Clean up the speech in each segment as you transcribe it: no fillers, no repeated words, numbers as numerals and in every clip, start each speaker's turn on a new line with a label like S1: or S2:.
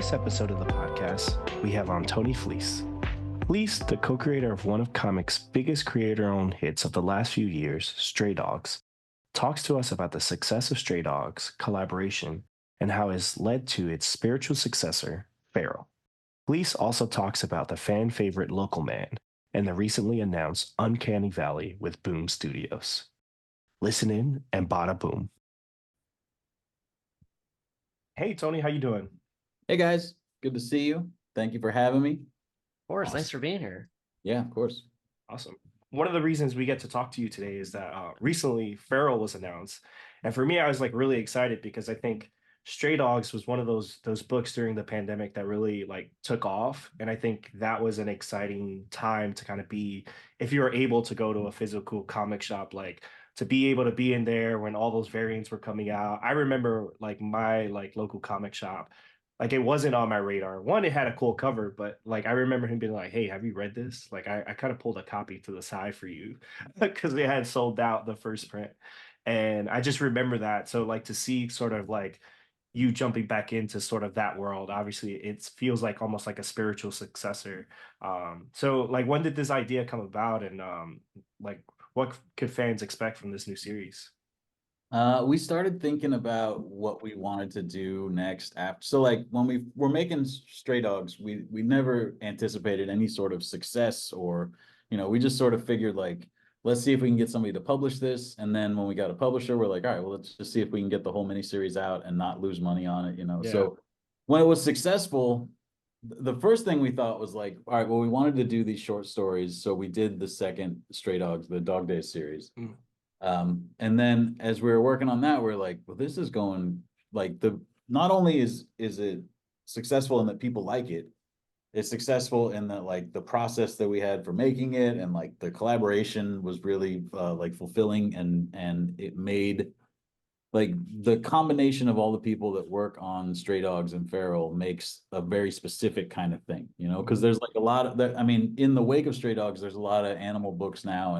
S1: this episode of the podcast, we have on Tony Fleecs. Fleecs, the co-creator of one of comics' biggest creator-owned hits of the last few years, Stray Dogs, talks to us about the success of Stray Dogs collaboration and how it has led to its spiritual successor, Feral. Fleecs also talks about the fan favorite Local Man and the recently announced Uncanny Valley with Boom Studios. Listen in and bada boom. Hey Tony, how you doing?
S2: Hey guys, good to see you. Thank you for having me.
S3: Of course, thanks for being here.
S2: Yeah, of course.
S1: Awesome. One of the reasons we get to talk to you today is that recently Feral was announced, and for me, I was like really excited because I think Stray Dogs was one of those books during the pandemic that really like took off, and I think that was an exciting time to kind of be, if you were able to go to a physical comic shop, like to be able to be in there when all those variants were coming out. I remember like my like local comic shop, like it wasn't on my radar. One, it had a cool cover, but like I remember him being like, "Hey, have you read this?" Like I kind of pulled a copy to the side for you because they had sold out the first print. And I just remember that. So like to see sort of like you jumping back into sort of that world, obviously it feels like almost like a spiritual successor. So like when did this idea come about, and like what could fans expect from this new series?
S2: We started thinking about what we wanted to do next after. So like when we were making Stray Dogs, we never anticipated any sort of success, or, we just sort of figured like, let's see if we can get somebody to publish this. And then when we got a publisher, we're like, all right, well, let's just see if we can get the whole miniseries out and not lose money on it,
S1: Yeah.
S2: So when it was successful, the first thing we thought was like, all right, well, we wanted to do these short stories. So we did the second Stray Dogs, the Dog Days series. And then as we were working on that, we're like, well, this is going like not only is it successful in that people like it, it's successful in that like the process that we had for making it, and like the collaboration was really like fulfilling, and it made like the combination of all the people that work on Stray Dogs and Feral makes a very specific kind of thing, because there's like a lot of that. I mean, in the wake of Stray Dogs, there's a lot of animal books now,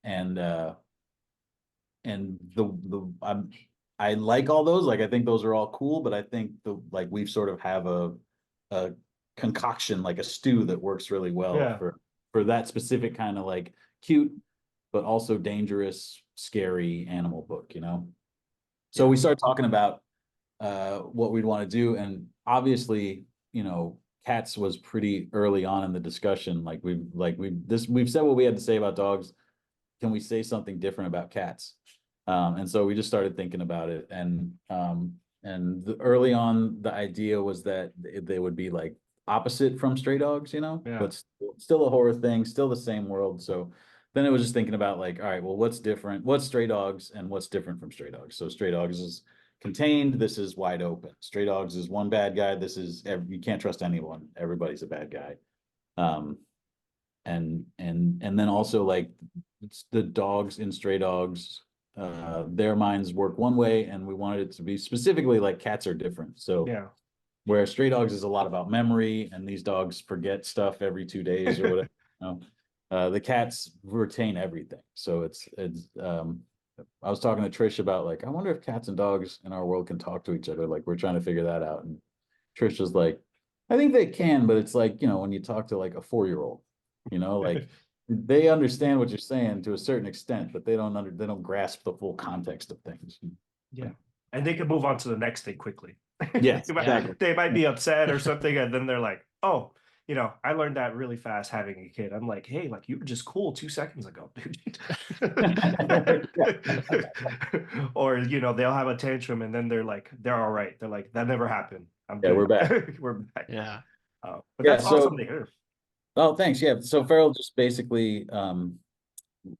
S2: and I like all those. Like I think those are all cool, but I think we've sort of have a concoction, like a stew that works really well for that specific kind of like cute but also dangerous, scary animal book, So we started talking about what we'd want to do, and obviously, cats was pretty early on in the discussion. We've said what we had to say about dogs. Can we say something different about cats? And so we just started thinking about it, and early on, the idea was that they would be like opposite from Stray Dogs, but still a horror thing, still the same world. So then it was just thinking about like, all right, well, what's different? What's Stray Dogs, and what's different from Stray Dogs? So Stray Dogs is contained. This is wide open. Stray Dogs is one bad guy. This is you can't trust anyone. Everybody's a bad guy. And then also like the dogs in Stray Dogs, their minds work one way, and we wanted it to be specifically like cats are different. So where Stray Dogs is a lot about memory, and these dogs forget stuff every 2 days or whatever. The cats retain everything. So it's I was talking to Trish about like, I wonder if cats and dogs in our world can talk to each other. Like we're trying to figure that out. And Trish was like, I think they can, but it's like, when you talk to like a 4-year-old, like they understand what you're saying to a certain extent, but they don't grasp the full context of things.
S1: Yeah. And they can move on to the next thing quickly.
S2: Yes,
S1: they might be upset or something, and then they're like, oh, I learned that really fast having a kid. I'm like, hey, like you were just cool 2 seconds ago, dude. Or, they'll have a tantrum, and then they're all right. They're like, that never happened. I'm good.
S2: We're back.
S1: We're back.
S3: Yeah.
S1: But that's awesome to hear.
S2: Oh, thanks. Yeah. So Feral just basically,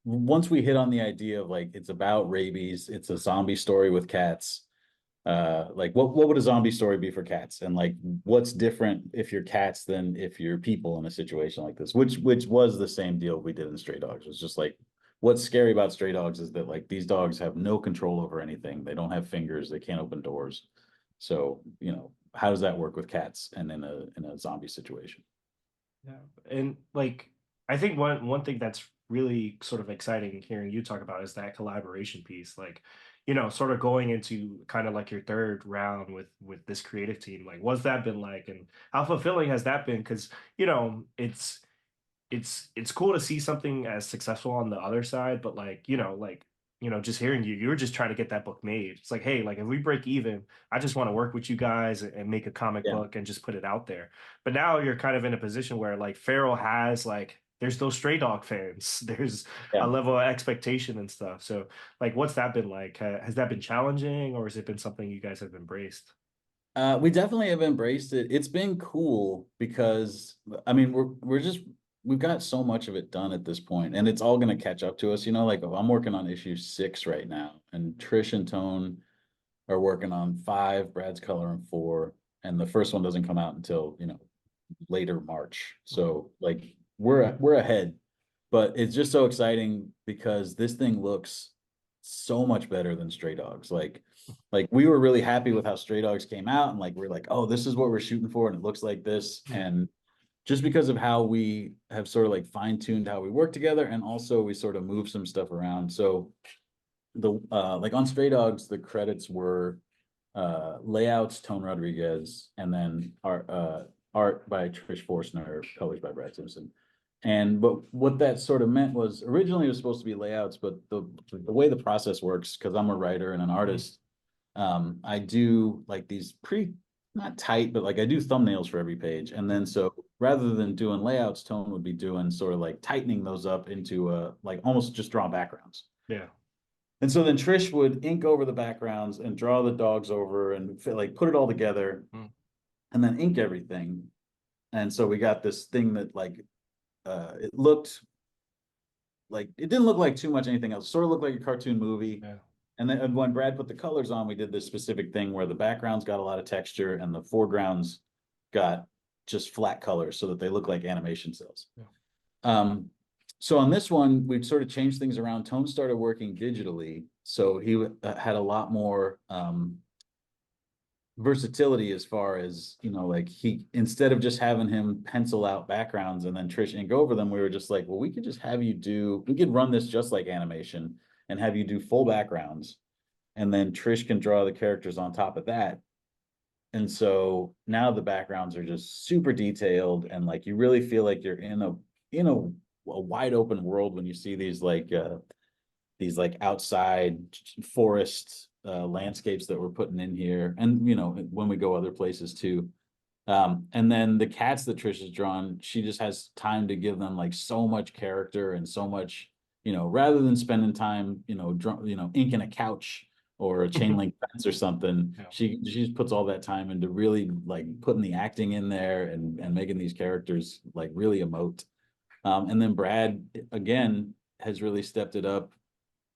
S2: once we hit on the idea of like, it's about rabies, it's a zombie story with cats. Like what would a zombie story be for cats? And like, what's different if you're cats than if you're people in a situation like this, which was the same deal we did in Stray Dogs. It was just like, what's scary about Stray Dogs is that like, these dogs have no control over anything. They don't have fingers. They can't open doors. So, how does that work with cats and in a zombie situation?
S1: Yeah. And like, I think one thing that's really sort of exciting hearing you talk about is that collaboration piece. Like, sort of going into kind of like your third round with this creative team, like what's that been like, and how fulfilling has that been? Because it's cool to see something as successful on the other side, but just hearing you were just trying to get that book made. It's like, hey, like if we break even, I just want to work with you guys and make a comic
S2: Yeah.
S1: book and just put it out there. But now you're kind of in a position where like Feral has like there's those Stray Dog fans. There's a
S2: Yeah.
S1: level of expectation and stuff. So like what's that been like? Has that been challenging, or has it been something you guys have embraced?
S2: We definitely have embraced it. It's been cool because I mean we've got so much of it done at this point, and it's all going to catch up to us. Like I'm working on issue 6 right now, and Trish and Tone are working on 5. Brad's coloring 4, and the first one doesn't come out until later March. So like we're ahead, but it's just so exciting because this thing looks so much better than Stray Dogs. Like we were really happy with how Stray Dogs came out, and like we're like, oh, this is what we're shooting for, and it looks like this. And just because of how we have sort of like fine-tuned how we work together, and also we sort of move some stuff around. So the like on Stray Dogs, the credits were layouts Tone Rodriguez, and then art by Trish Forstner, colors by Brad Simpson. But what that sort of meant was originally it was supposed to be layouts, but the way the process works, because I'm a writer and an artist, I do like these pretty not tight, but like I do thumbnails for every page. And then so rather than doing layouts, Tone would be doing sort of like tightening those up into like almost just draw backgrounds.
S1: Yeah.
S2: And so then Trish would ink over the backgrounds and draw the dogs over and like put it all together and then ink everything. And so we got this thing that like it looked like it didn't look like too much anything else. It sort of looked like a cartoon movie.
S1: Yeah.
S2: And then when Brad put the colors on, we did this specific thing where the backgrounds got a lot of texture and the foregrounds got just flat colors so that they look like animation cells.
S1: Yeah.
S2: So on this one, we'd sort of changed things around. Tone started working digitally, so he had a lot more versatility as far as like he, instead of just having him pencil out backgrounds and then Trish ink over them, we were just like, well, we could just have we could run this just like animation and have you do full backgrounds, and then Trish can draw the characters on top of that. And so now the backgrounds are just super detailed, and like you really feel like you're in a wide open world when you see these like outside forest landscapes that we're putting in here, and when we go other places too. And then the cats that Trish has drawn, she just has time to give them like so much character and so much, rather than spending time, inking a couch or a chain link fence or something.
S1: Yeah.
S2: She just puts all that time into really like putting the acting in there and making these characters like really emote. And then Brad again has really stepped it up,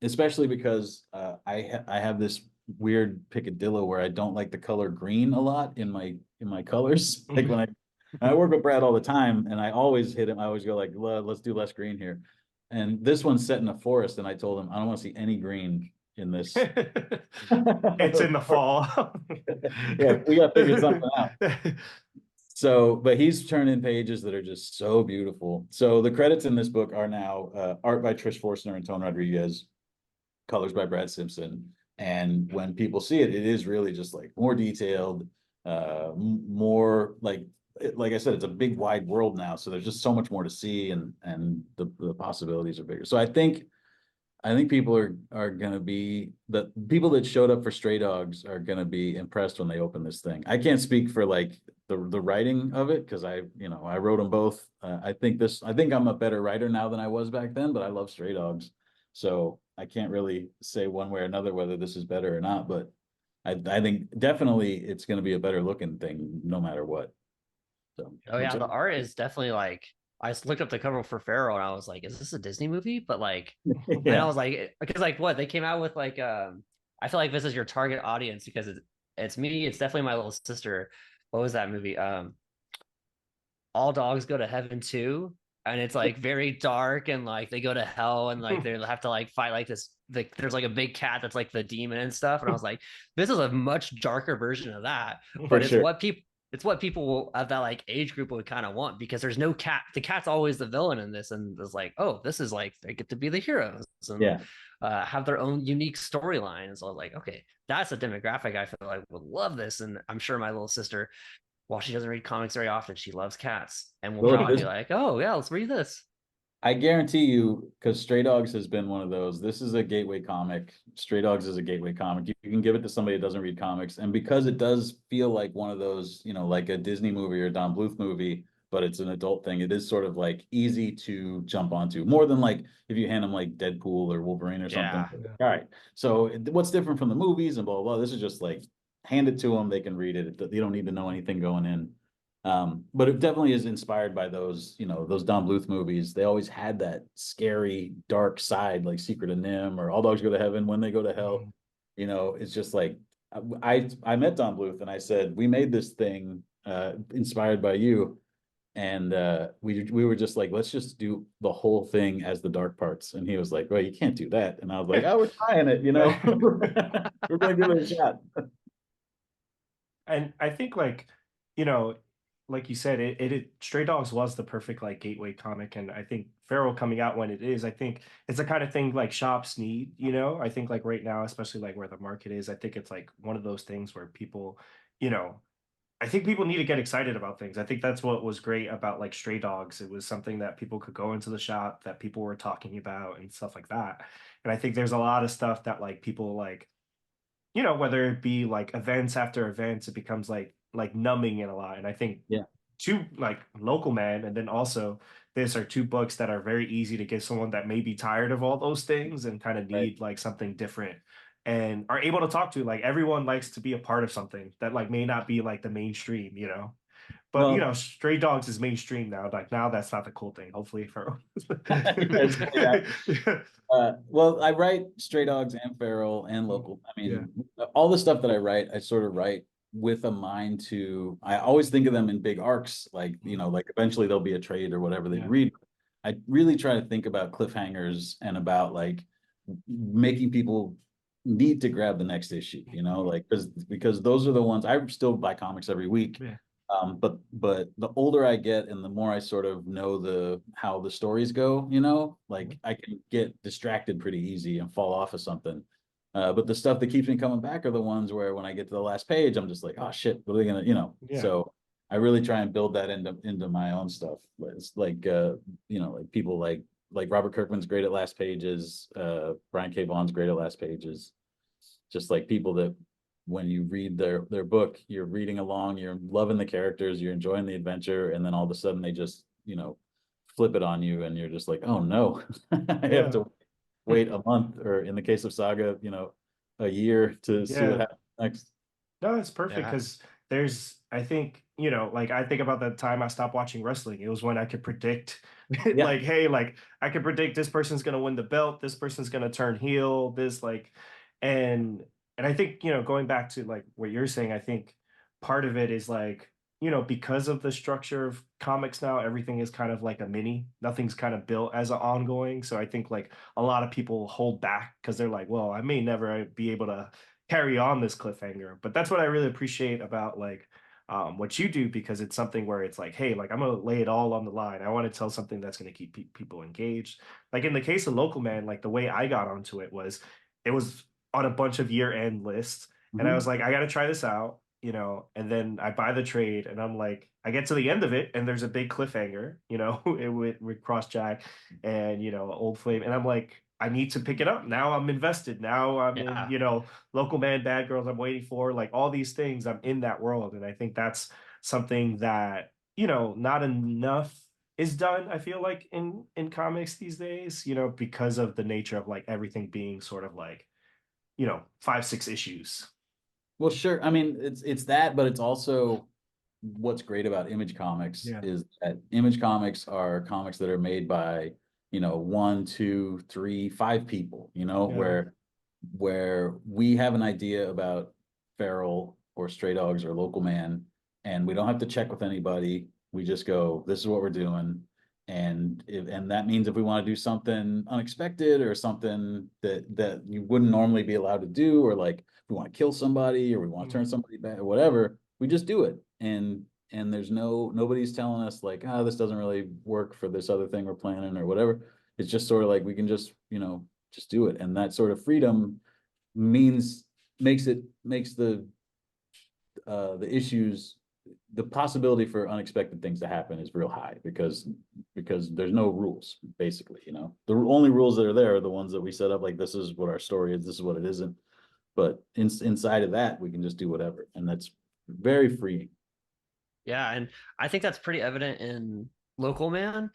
S2: especially because I have this weird picadillo where I don't like the color green a lot in my colors. Like when I work with Brad all the time, and I always hit him. I always go like, let's do less green here. And this one's set in a forest, and I told him I don't want to see any green in this.
S1: It's in the fall.
S2: Yeah, we got to figure something out. So, but he's turned in pages that are just so beautiful. So the credits in this book are now art by Trish Forstner and Tone Rodriguez, colors by Brad Simpson. And when people see it, it is really just like more detailed, more like I said, it's a big wide world now. So there's just so much more to see, and the possibilities are bigger. So I think people are going to be, the people that showed up for Stray Dogs are going to be impressed when they open this thing. I can't speak for like the writing of it, because I wrote them both. I think I'm a better writer now than I was back then, but I love Stray Dogs. So I can't really say one way or another whether this is better or not, but I think definitely it's going to be a better looking thing no matter what. So,
S3: oh yeah, the art is definitely like, I just looked up the cover for Pharaoh and I was like, is this a Disney movie? But like, and I was like, because like what they came out with, like I feel like this is your target audience because it's me, it's definitely my little sister. What was that movie? All Dogs Go to Heaven too. And it's like very dark, and like they go to hell, and like they have to like fight like this, like there's like a big cat that's like the demon and stuff. And I was like, this is a much darker version of that, but it's what people it's what people of that like age group would kind of want, because there's no cat. The cat's always the villain in this, and it's like, oh, this is like they get to be the heroes and
S2: Yeah.
S3: have their own unique storyline. And so I was like, okay, that's a demographic I feel like would love this, and I'm sure my little sister, while she doesn't read comics very often, she loves cats, and will
S2: Well,
S3: probably be like, oh yeah, let's read this.
S2: I guarantee you, because Stray Dogs has been one of those. This is a gateway comic. Stray Dogs is a gateway comic. You can give it to somebody that doesn't read comics, and because it does feel like one of those, you know, like a Disney movie or a Don Bluth movie, but it's an adult thing. It is sort of like easy to jump onto, more than like if you hand them like Deadpool or Wolverine or something.
S3: Yeah.
S2: All right, so what's different from the movies and blah blah blah. This is just like hand it to them, they can read it. You don't need to know anything going in. But it definitely is inspired by those, you know, those Don Bluth movies. They always had that scary, dark side, like Secret of Nim or All Dogs Go to Heaven, When They Go to Hell. You know, it's just like I met Don Bluth and I said, we made this thing inspired by you. And we were just like, let's just do the whole thing as the dark parts. And he was like, well, you can't do that. And I was like, oh, we're trying it, you know. We're gonna give it a shot.
S1: And I think like, you know, like you said, it Stray Dogs was the perfect like gateway comic, and I think Feral coming out when it is, I think it's the kind of thing like shops need. You know, I think like right now, especially like where the market is, I think it's like one of those things where people, you know, I think people need to get excited about things. I think that's what was great about like Stray Dogs. It was something that people could go into the shop that people were talking about and stuff like that. And I think there's a lot of stuff that like people like, you know, whether it be like events after events, it becomes like numbing in a lot. And I think
S2: Yeah.
S1: two like Local Man and then also this are two books that are very easy to give someone that may be tired of all those things and kind of
S2: Right.
S1: need like something different and are able to talk to. Like everyone likes to be a part of something that like may not be like the mainstream, you know. But you
S2: Well,
S1: know, Stray Dogs is mainstream now. Like now that's not the cool thing, hopefully for
S2: it's funny that. Well, I write Stray Dogs and Feral and Local. I
S1: yeah.
S2: mean, all the stuff that I write, I sort of write with a mind to, I always think of them in big arcs, like, you know, like eventually there'll be a trade or whatever that you
S1: Yeah.
S2: read. I really try to think about cliffhangers and about like making people need to grab the next issue, you know, like because those are the ones I still buy comics every week.
S1: Yeah.
S2: But the older I get and the more I sort of know how the stories go, you know, like I can get distracted pretty easy and fall off of something. But the stuff that keeps me coming back are the ones where when I get to the last page, I'm just like, oh shit, what are they gonna, you know?
S1: Yeah.
S2: So I really try and build that into my own stuff. It's like you know, like people like Robert Kirkman's great at last pages, Brian K. Vaughan's great at last pages. Just like people that when you read their book, you're reading along, you're loving the characters, you're enjoying the adventure, and then all of a sudden they just, you know, flip it on you and you're just like, oh no, I have to wait a month, or in the case of Saga, you know, a year to see what
S1: Yeah.
S2: happens next.
S1: No, it's perfect
S3: Yeah.
S1: because there's, I think, you know, like I think about the time I stopped watching wrestling. It was when I could predict,
S2: Yeah.
S1: like, hey, like I could predict this person's gonna win the belt, this person's gonna turn heel, this like, and and I think, you know, going back to like what you're saying, I think part of it is like, you know, because of the structure of comics now, everything is kind of like a mini. Nothing's kind of built as an ongoing. So I think like a lot of people hold back because they're like, well, I may never be able to carry on this cliffhanger. But that's what I really appreciate about like what you do because it's something where it's like, hey, like I'm gonna lay it all on the line. I want to tell something that's gonna keep people engaged. Like in the case of Local Man, like the way I got onto it was on a bunch of year end lists, and I was
S2: Mhm.
S1: like, I got to try this out, you know. And then I buy the trade, and I'm like, I get to the end of it, and there's a big cliffhanger, you know, it with Cross Jack and you know Old Flame, and I'm like, I need to pick it up. Now I'm invested. Now I'm in,
S3: Yeah.
S1: you know, Local Man, Bad Girls. I'm waiting for like all these things. I'm in that world. And I think that's something that, you know, not enough is done, I feel like in comics these days, you know, because of the nature of like everything being sort of like, you know, 5, 6 issues.
S2: Well, sure. I mean, it's that, but it's also what's great about Image Comics
S1: Yeah.
S2: is that Image Comics are comics that are made by, you know, 1, 2, 3, 5 people, you know,
S1: Yeah.
S2: where we have an idea about Feral or Stray Dogs or Local Man, and we don't have to check with anybody. We just go, this is what we're doing. And that means if we want to do something unexpected or something that you wouldn't normally be allowed to do, or like we want to kill somebody or we want to turn somebody bad or whatever, we just do it. and there's nobody's telling us like, oh, this doesn't really work for this other thing we're planning or whatever. It's just sort of like we can just, just do it. And that sort of freedom makes the issues, the possibility for unexpected things to happen is real high because there's no rules, basically. The only rules that are there are the ones that we set up, like this is what our story is, this is what it isn't. But inside of that, we can just do whatever, and that's very freeing.
S3: Yeah, and I think that's pretty evident in Local Man.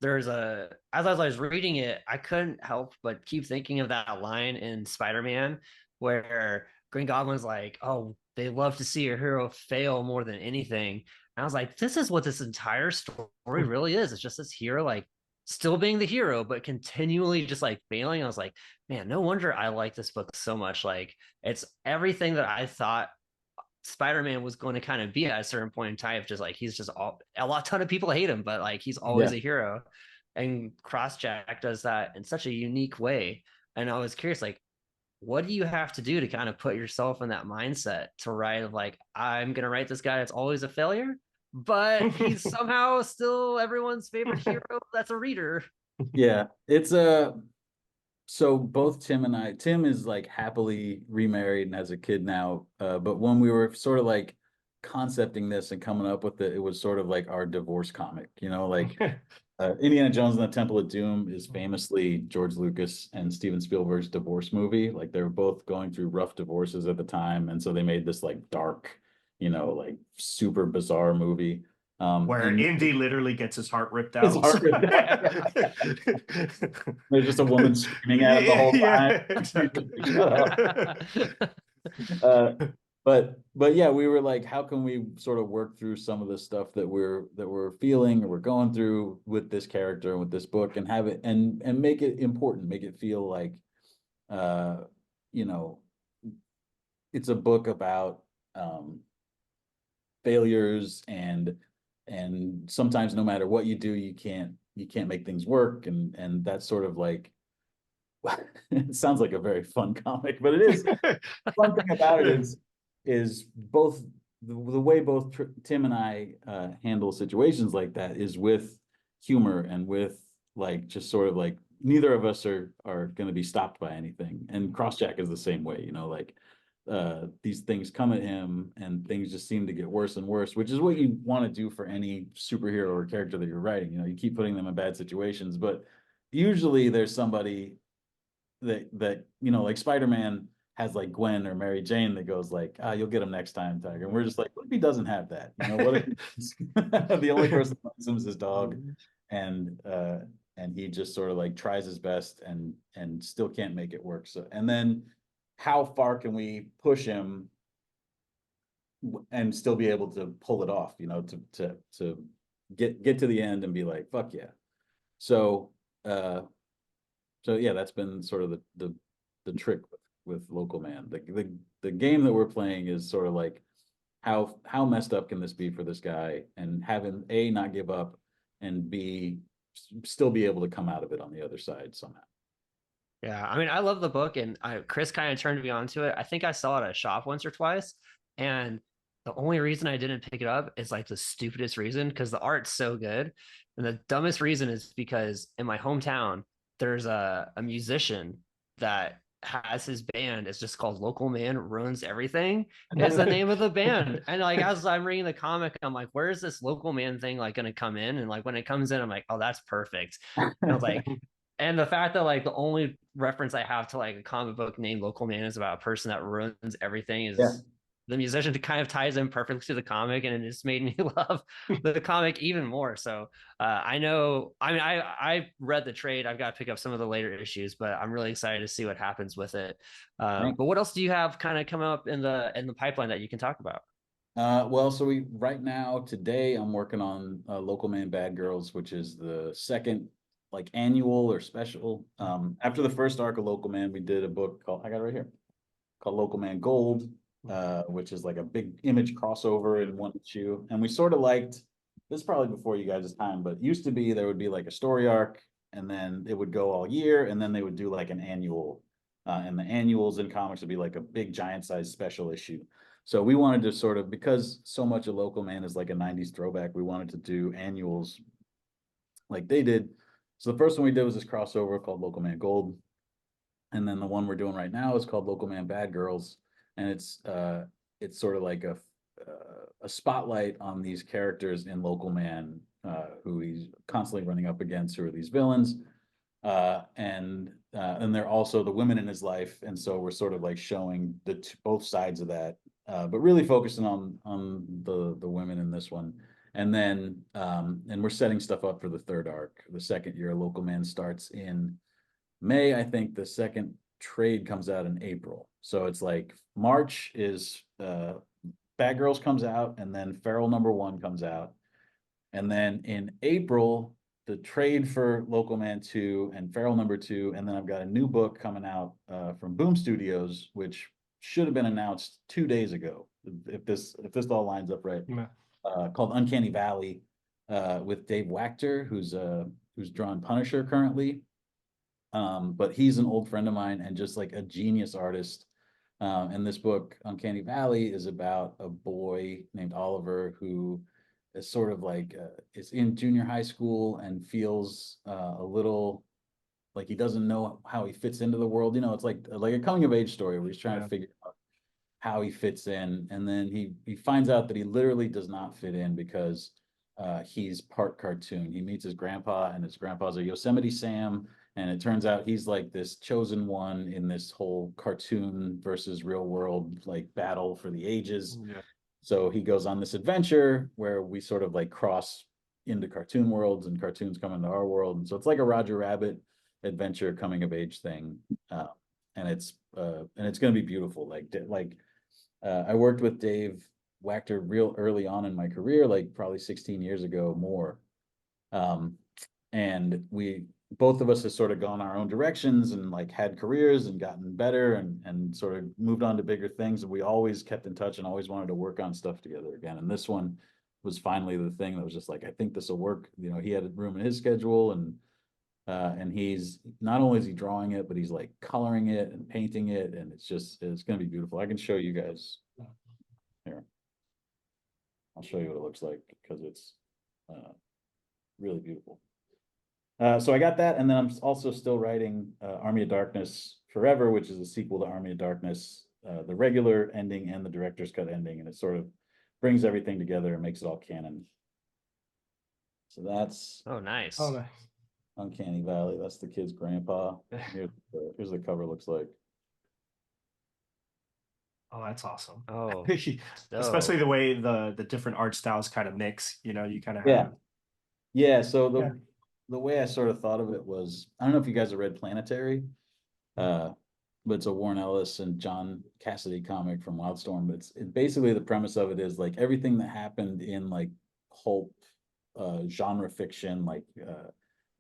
S3: As I was reading it, I couldn't help but keep thinking of that line in Spider-Man where Green Goblin's like, "Oh, they love to see a hero fail more than anything." And I was like, this is what this entire story really is. It's just this hero like still being the hero, but continually just like failing. I was like, man, no wonder I like this book so much. Like it's everything that I thought Spider-Man was going to kind of be at a certain point in time. Just like he's just a ton of people hate him, but like he's always a hero. And Crossjack does that in such a unique way. And I was curious, like, what do you have to do to kind of put yourself in that mindset to write like, I'm gonna write this guy that's always a failure, but he's somehow still everyone's favorite hero that's a reader.
S2: Yeah, it's so both Tim is like happily remarried and has a kid now. But when we were sort of like concepting this and coming up with it was sort of like our divorce comic, like Indiana Jones and the Temple of Doom is famously George Lucas and Steven Spielberg's divorce movie. Like they were both going through rough divorces at the time, and so they made this like dark, like super bizarre movie.
S1: Where
S2: and
S1: Indy literally gets his heart ripped out.
S2: His heart ripped out. There's just a woman screaming at him the whole time.
S1: Exactly.
S2: But yeah, we were like, how can we sort of work through some of the stuff that we're feeling or we're going through with this character and with this book, and have it and make it important, make it feel like you know it's a book about failures, and sometimes no matter what you do, you can't make things work, and that's sort of like it sounds like a very fun comic, but it is. The fun thing about it is both the way both Tim and I handle situations like that is with humor and with like just sort of like neither of us are going to be stopped by anything. And Crossjack is the same way, like these things come at him and things just seem to get worse and worse, which is what you want to do for any superhero or character that you're writing. You keep putting them in bad situations, but usually there's somebody that like Spider-Man has like Gwen or Mary Jane that goes like, you'll get him next time, Tiger. And we're just like, what if he doesn't have that? What if the only person that likes him is his dog, and he just sort of like tries his best and still can't make it work. So, and then how far can we push him and still be able to pull it off, to get to the end and be like, fuck yeah. So yeah, that's been sort of the trick with Local Man. The game that we're playing is sort of like how messed up can this be for this guy, and have him A, not give up, and B, still be able to come out of it on the other side somehow.
S3: Yeah, I mean, I love the book, and Chris kind of turned me on to it. I think I saw it at a shop once or twice, and the only reason I didn't pick it up is like the stupidest reason, because the art's so good. And the dumbest reason is because in my hometown, there's a musician that has his band. It's just called Local Man Ruins Everything. It's the name of the band. And like as I'm reading the comic, I'm like, where is this Local Man thing like gonna come in? And like when it comes in, I'm like, oh, that's perfect. And I was like, and the fact that like the only reference I have to like a comic book named Local Man is about a person that ruins everything is the musician kind of ties in perfectly to the comic, and it just made me love the comic even more. So I know, I mean, I read the trade. I've got to pick up some of the later issues, but I'm really excited to see what happens with it. But what else do you have kind of coming up in the pipeline that you can talk about?
S2: Well, so right now today I'm working on Local Man Bad Girls, which is the second like annual or special. After the first arc of Local Man, we did a book called, I got it right here, called Local Man Gold, which is like a big Image crossover in one issue. And we sort of liked, this is probably before you guys' time, but it used to be there would be like a story arc, and then it would go all year, and then they would do like an annual. And the annuals in comics would be like a big giant size special issue. So we wanted to sort of, because so much of Local Man is like a 90s throwback, we wanted to do annuals like they did. So the first one we did was this crossover called Local Man Gold. And then the one we're doing right now is called Local Man Bad Girls. And it's sort of like a spotlight on these characters in Local Man, who he's constantly running up against, who are these villains. And they're also the women in his life. And so we're sort of like showing both sides of that, but really focusing on the women in this one. And then and we're setting stuff up for the third arc. The second year Local Man starts in May. I think the second trade comes out in April. So it's like March is Bad Girls comes out, and then Feral #1 comes out. And then in April, the trade for Local Man 2 and Feral #2. And then I've got a new book coming out from Boom Studios, which should have been announced 2 days ago, if this all lines up right.
S1: Yeah.
S2: Called Uncanny Valley, with Dave Wachter, who's drawn Punisher currently. But he's an old friend of mine and just like a genius artist. And this book, Uncanny Valley, is about a boy named Oliver who is sort of like is in junior high school and feels a little like he doesn't know how he fits into the world. You know, it's like a coming of age story where he's trying to figure out how he fits in. And then he finds out that he literally does not fit in because he's part cartoon. He meets his grandpa, and his grandpa's a Yosemite Sam. And it turns out he's like this chosen one in this whole cartoon versus real world like battle for the ages.
S1: Yeah.
S2: So he goes on this adventure where we sort of like cross into cartoon worlds, and cartoons come into our world. And so it's like a Roger Rabbit adventure coming of age thing. And it's going to be beautiful. I worked with Dave Wachter real early on in my career, like probably 16 years ago more. And both of us have sort of gone our own directions and like had careers and gotten better and sort of moved on to bigger things. And we always kept in touch and always wanted to work on stuff together again. And this one was finally the thing that was just like, I think this will work. You know, he had room in his schedule, and he's not only is he drawing it, but he's like coloring it and painting it. And it's going to be beautiful. I can show you guys here. I'll show you what it looks like because it's really beautiful. So I got that, and then I'm also still writing Army of Darkness Forever, which is a sequel to Army of Darkness, the regular ending and the director's cut ending, and it sort of brings everything together and makes it all canon. So that's
S3: nice.
S2: Uncanny Valley. That's the kid's grandpa. Here's the cover looks like.
S1: Oh, that's awesome.
S3: Oh,
S1: especially the way the different art styles kind of mix. You know, you kind of have
S2: So the way I sort of thought of it was, I don't know if you guys have read Planetary, but it's a Warren Ellis and John Cassidy comic from Wildstorm. But it's basically the premise of it is like everything that happened in like pulp genre fiction, like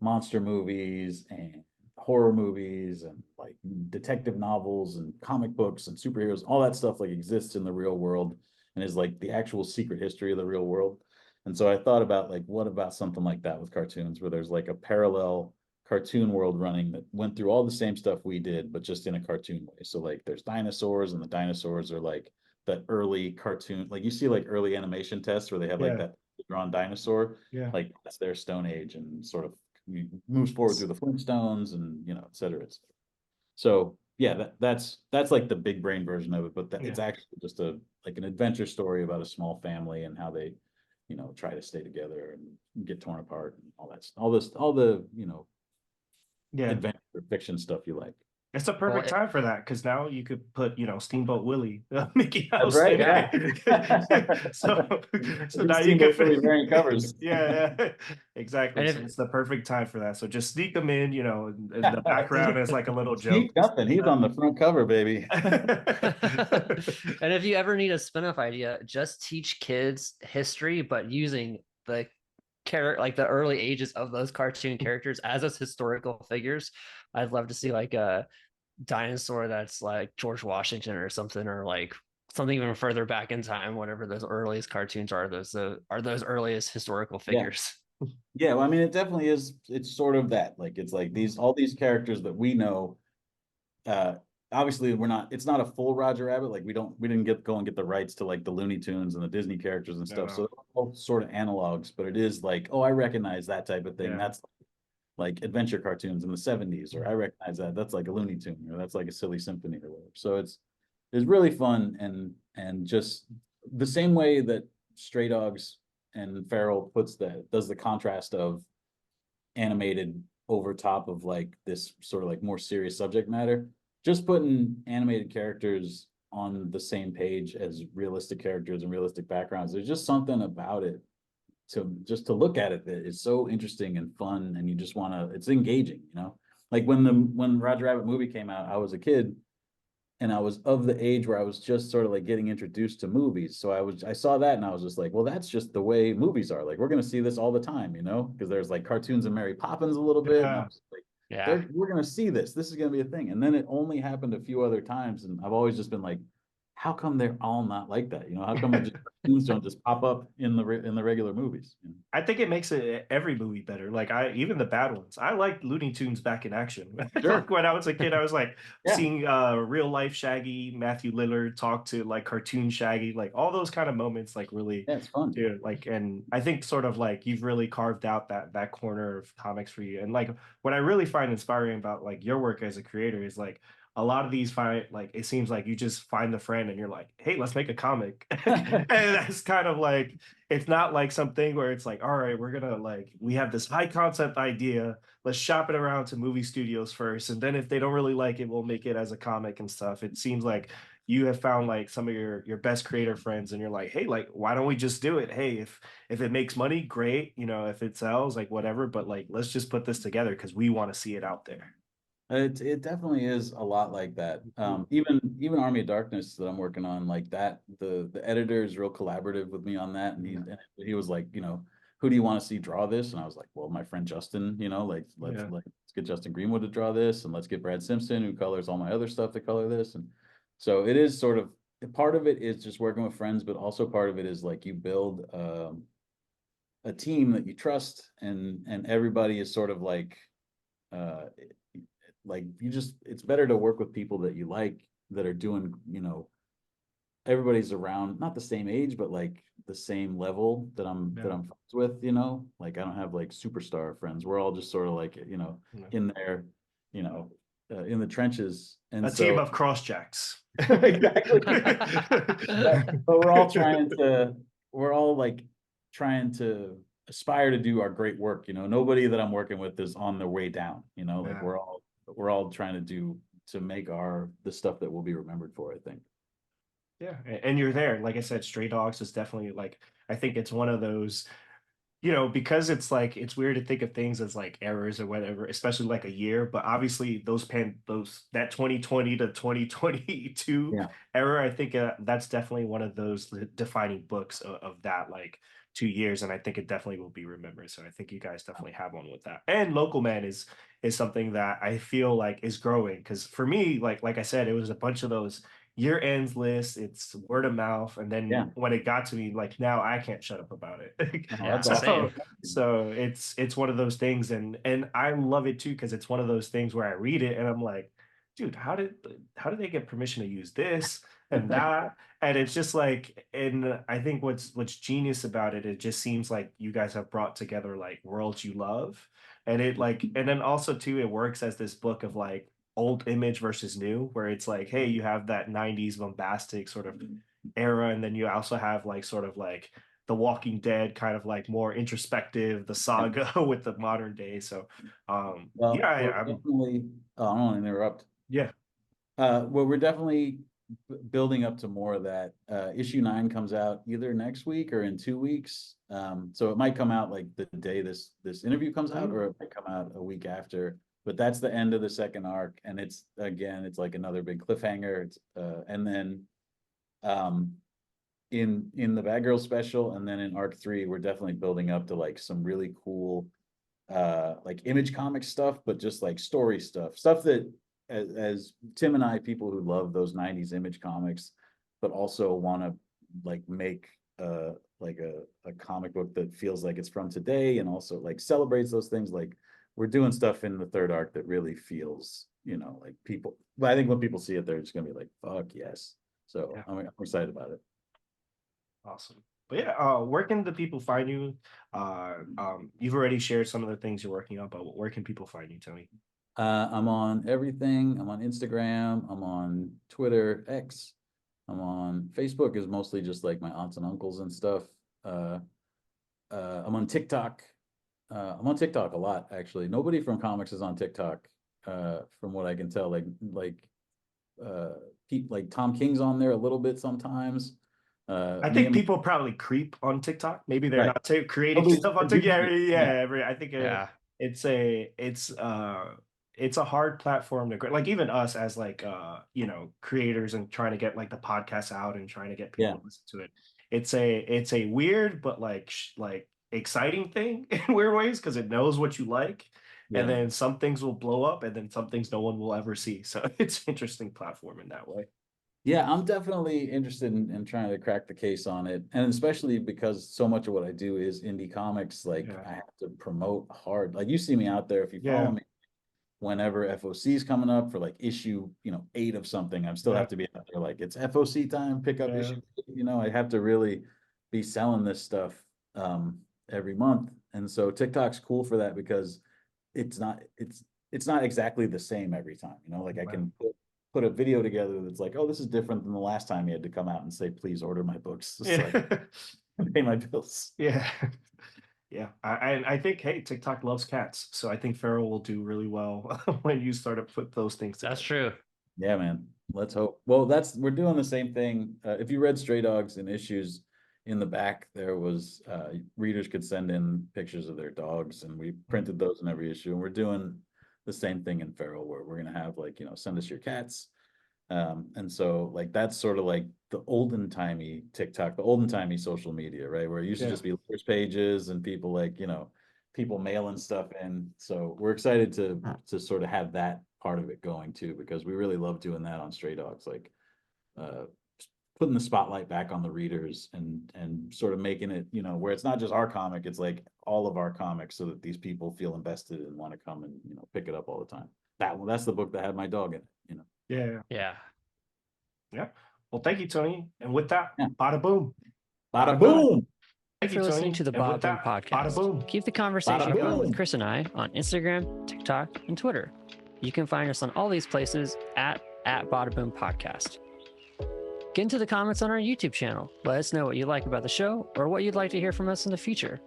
S2: monster movies and horror movies and like detective novels and comic books and superheroes, all that stuff like exists in the real world and is like the actual secret history of the real world. And so I thought about like, what about something like that with cartoons, where there's like a parallel cartoon world running that went through all the same stuff we did, but just in a cartoon way. So like there's dinosaurs, and the dinosaurs are like that early cartoon, like you see like early animation tests where they have like that drawn dinosaur, like that's their Stone Age, and sort of moves forward through the Flintstones and, you know, et cetera, et cetera. So yeah, that's like the big brain version of it, but it's actually just like an adventure story about a small family and how they, you know, try to stay together and get torn apart and all the, you know, adventure fiction stuff you like.
S1: It's a perfect time for that, because now you could put, you know, Steamboat Willie, Mickey Mouse.
S2: That's right.
S1: Yeah. so now you can fit
S2: wearing covers.
S1: Exactly. So it's the perfect time for that. So just sneak them in, you know, in the background as like a little joke.
S2: Nothing. He's on the front cover, baby.
S3: And if you ever need a spin-off idea, just teach kids history, but using the like the early ages of those cartoon characters as those historical figures. I'd love to see like a dinosaur that's like George Washington or something, or like something even further back in time, whatever those earliest cartoons are those earliest historical figures.
S2: Yeah, well, I mean, it definitely is. It's sort of that. Like, it's like all these characters that we know obviously it's not a full Roger Rabbit. Like we didn't go and get the rights to like the Looney Tunes and the Disney characters and stuff. So
S1: No.
S2: they're all sort of analogs, but it is like, oh, I recognize that type of thing.
S1: Yeah.
S2: That's like adventure cartoons in the 70s, or I recognize that. That's like a Looney Tune, or that's like a silly symphony or whatever. So it's really fun, and just the same way that Stray Dogs and Feral does the contrast of animated over top of like this sort of like more serious subject matter. Just putting animated characters on the same page as realistic characters and realistic backgrounds, there's just something about it to look at it that is so interesting and fun, and you just want to, it's engaging, you know. Like when Roger Rabbit movie came out, I was a kid, and I was of the age where I was just sort of like getting introduced to movies. So I saw that and I was just like, well, that's just the way movies are. Like we're gonna see this all the time, you know, because there's like cartoons of Mary Poppins a little bit. And I
S1: Yeah.
S2: was like,
S3: Yeah.
S2: we're gonna see this. This is gonna be a thing. And then it only happened a few other times, and I've always just been like, how come they're all not like that? You know, how come it just cartoons don't just pop up in the regular movies? You know?
S1: I think it makes every movie better. Like even the bad ones. I liked Looney Tunes back in action.
S2: Sure.
S1: Like when I was a kid, I was like
S2: Yeah.
S1: seeing real life Shaggy, Matthew Lillard talk to like cartoon Shaggy, like all those kind of moments, like really,
S2: Yeah, it's fun.
S1: dude. Like, and I think sort of like you've really carved out that corner of comics for you. And like what I really find inspiring about like your work as a creator is like a lot of these find like it seems like you just find the friend and you're like, hey, let's make a comic. And that's kind of like it's not like something where it's like, all right, we're gonna like we have this high concept idea, let's shop it around to movie studios first, and then if they don't really like it, we'll make it as a comic and stuff. It seems like you have found like some of your best creator friends and you're like, hey, like why don't we just do it? Hey, if it makes money, great, you know, if it sells, like whatever, but like let's just put this together because we want to see it out there.
S2: It definitely is a lot like that. Even Army of Darkness that I'm working on, like that, the editor is real collaborative with me on that, and he was like, you know, who do you want to see draw this? And I was like, well, my friend Justin, you know, like let's get Justin Greenwood to draw this, and let's get Brad Simpson, who colors all my other stuff, to color this. And so it is sort of, part of it is just working with friends, but also part of it is like you build a team that you trust, and everybody is sort of uh like you just, it's better to work with people that you like, that are doing, you know, everybody's around, not the same age, but like the same level that I'm friends with, you know. Like I don't have like superstar friends. We're all just sort of like, you know, in there, you know, in the trenches. And
S1: a team of crossjacks.
S2: Exactly. But we're all like trying to aspire to do our great work, you know. Nobody that I'm working with is on their way down, you know. Like we're all trying to make the stuff that we'll be remembered for, I think.
S1: Yeah, and you're there. Like I said, Stray Dogs is definitely like I think it's one of those, you know, because it's like it's weird to think of things as like errors or whatever, especially like a year. But obviously, those that 2020 to 2022
S2: Yeah.
S1: era, I think that's definitely one of those defining books of that like 2 years, and I think it definitely will be remembered. So I think you guys definitely have one with that. And Local Man is something that I feel like is growing because for me, like I said, it was a bunch of those year ends lists, it's word of mouth, and
S2: Yeah.
S1: then when it got to me, like now I can't shut up about it.
S3: Yeah,
S1: so
S3: same.
S1: so it's one of those things, and I love it too because it's one of those things where I read it and I'm like, dude, how did they get permission to use this and that? And it's just like, and I think what's genius about it, it just seems like you guys have brought together like worlds you love, and it like, and then also too, it works as this book of like old image versus new, where it's like, hey, you have that 90s bombastic sort of era, and then you also have like sort of like the Walking Dead kind of like more introspective, the saga with the modern day. So
S2: Well,
S1: yeah,
S2: we're
S1: I'm
S2: definitely, I don't want to interrupt.
S1: yeah.
S2: Well, we're definitely building up to more of that. Issue 9 comes out either next week or in 2 weeks. So it might come out like the day this interview comes out, or it might come out a week after. But that's the end of the second arc, and it's like another big cliffhanger. It's and then in the Bad Girl special, and then in arc 3, we're definitely building up to like some really cool like Image comic stuff, but just like story stuff that as Tim and I, people who love those 90s Image comics, but also want to like make like a comic book that feels like it's from today and also like celebrates those things. Like we're doing stuff in the third arc that really feels you know, like people, but I think when people see it, they're just gonna be like, fuck yes. So
S1: Yeah.
S2: I'm excited about it.
S1: Awesome. But yeah, where can the people find you? You've already shared some of the things you're working on, but where can people find you, Tony?
S2: I'm on everything. I'm on Instagram. I'm on Twitter, X. I'm on Facebook is mostly just like my aunts and uncles and stuff. I'm on TikTok. I'm on TikTok a lot, actually. Nobody from comics is on TikTok, from what I can tell. Like Tom King's on there a little bit sometimes.
S1: I think people probably creep on TikTok. Maybe they're
S2: right.
S1: not creating
S2: Nobody's
S1: stuff on TikTok.
S2: producing it.
S1: Yeah. I think
S3: Yeah.
S1: it's a hard platform to like even us as like creators and trying to get like the podcast out and trying to get people to listen to it. It's a weird but like exciting thing in weird ways because it knows what you like.
S2: Yeah.
S1: And then some things will blow up and then some things no one will ever see. So it's an interesting platform in that way.
S2: Yeah, I'm definitely interested in trying to crack the case on it. And especially because so much of what I do is indie comics, like I have to promote hard. Like you see me out there if you follow me whenever FOC is coming up for like issue, 8 of something, I still have to be out there like it's FOC time, pick up issue 8, I have to really be selling this stuff every month. And so TikTok's cool for that because it's not exactly the same every time, like I can put a video together that's like, oh, this is different than the last time you had to come out and say, please order my books. It's like pay my bills.
S1: Yeah. Yeah. I think, hey, TikTok loves cats. So I think Farrell will do really well when you start to put those things together.
S3: That's true.
S2: Yeah, man. Let's hope. Well, we're doing the same thing. If you read Stray Dogs and issues in the back, there was readers could send in pictures of their dogs and we printed those in every issue. And we're doing the same thing in Feral where we're going to have like, send us your cats. And so like, that's sort of like the olden timey TikTok, the olden timey social media, right? Where it used to just be letters pages and people like, people mailing stuff in. So we're excited to sort of have that part of it going too, because we really love doing that on Stray Dogs, like putting the spotlight back on the readers and sort of making it, where it's not just our comic, it's like all of our comics so that these people feel invested and want to come and, pick it up all the time. That's the book that had my dog in it,
S3: Yeah.
S1: Well, thank you, Tony. And with that, bada boom.
S2: Bada boom.
S3: Thank you for listening to the Bada Boom podcast.
S1: Bada boom.
S3: Keep the conversation going with Chris and I on Instagram, TikTok, and Twitter. You can find us on all these places at Bada Boom Podcast. Get into the comments on our YouTube channel. Let us know what you like about the show or what you'd like to hear from us in the future.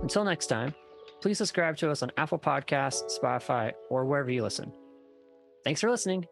S3: Until next time, please subscribe to us on Apple Podcasts, Spotify, or wherever you listen. Thanks for listening.